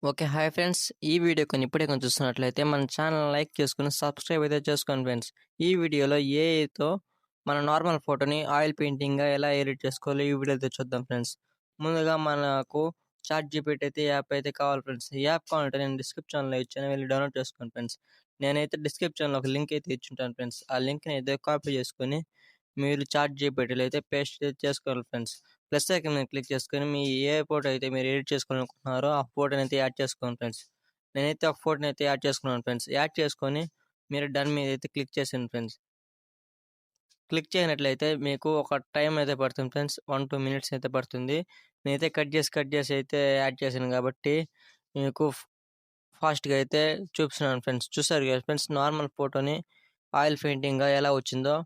Okay. Hi friends. ఈ video ఇప్పుడే చూస్తున్నట్లయితే మన ఛానెల్‌ని లైక్ చేసుకొని, సబ్స్క్రైబ్ అయితే చేసుకోండి ఫ్రెండ్స్. ఈ వీడియోలో ఏఐతో మన నార్మల్ ఫోటోని ఆయిల్ పెయింటింగ్‌గా ఎలా ఎడిట్ చేసుకోవాలో ఈ వీడియోలో చూద్దాం ఫ్రెండ్స్. ముందుగా మనకు చాట్‌జీపీటీ అయితే యాప్ అయితే కావాలి ఫ్రెండ్స్. ఈ యాప్ కావాలంటే నేను డిస్క్రిప్షన్‌లో ఇచ్చాను. వెళ్లి డౌన్‌లోడ్ చేసుకోండి ఫ్రెండ్స్. నేనైతే డిస్క్రిప్షన్‌లో ఒక లింక్ అయితే ఇచ్చుంటాను ఫ్రెండ్స్. ఆ లింక్‌ని అయితే కాపీ చేసుకొని మీరు చాట్‌జీపీటీలో అయితే పేస్ట్ చేసుకోవాలి ఫ్రెండ్స్. ప్లస్ ఐకాన్ మీద క్లిక్ చేసుకొని మీ ఏ ఫోటో అయితే మీరు ఎడిట్ చేసుకోవాలనుకుంటున్నారో ఆ ఫోటోని అయితే యాడ్ చేసుకోండి ఫ్రెండ్స్. నేనైతే ఒక ఫోటోని అయితే యాడ్ చేసుకున్నాను ఫ్రెండ్స్. యాడ్ చేసుకొని మీరు డన్ మీద అయితే క్లిక్ చేసేయండి ఫ్రెండ్స్. క్లిక్ చేయనట్లయితే మీకు ఒక టైం అయితే పడుతుంది ఫ్రెండ్స్. 1-2 మినిట్స్ అయితే పడుతుంది. నేనైతే కట్ చేసి అయితే యాడ్ చేశాను కాబట్టి మీకు ఫాస్ట్‌గా అయితే చూపిస్తున్నాను ఫ్రెండ్స్. చూసారు కదా ఫ్రెండ్స్ నార్మల్ ఫోటోని ఆయిల్ పెయింటింగ్‌గా ఎలా వచ్చిందో.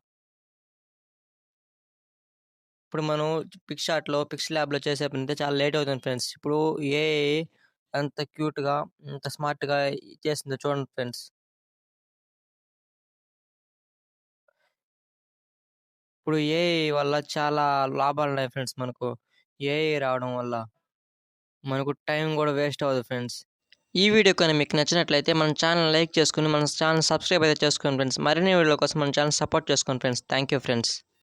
ఇప్పుడు మనం పిక్స్ ల్యాబ్‌లో చేసే పనైతే చాలా లేట్ అవుతుంది ఫ్రెండ్స్. ఇప్పుడు ఏఐ ఎంత క్యూట్‌గా, ఎంత స్మార్ట్‌గా చేసిందో చూడండి ఫ్రెండ్స్. ఇప్పుడు ఏఐ వల్ల చాలా లాభాలున్నాయి ఫ్రెండ్స్ మనకు. ఏఐ రావడం వల్ల. మనకు టైం గూడా వేస్ట్ అవ్వదు ఫ్రెండ్స్. ఈ వీడియో కానీ మీకు నచ్చినట్లయితే మన ఛానెల్ లైక్ చేసుకొని, మన ఛానెల్ సబ్స్క్రైబ్ అయితే చేసుకోండి ఫ్రెండ్స్. మరిన్ని వీడియోల కోసం మన ఛానెల్ సపోర్ట్ చేసుకోండి ఫ్రెండ్స్. Thank you friends.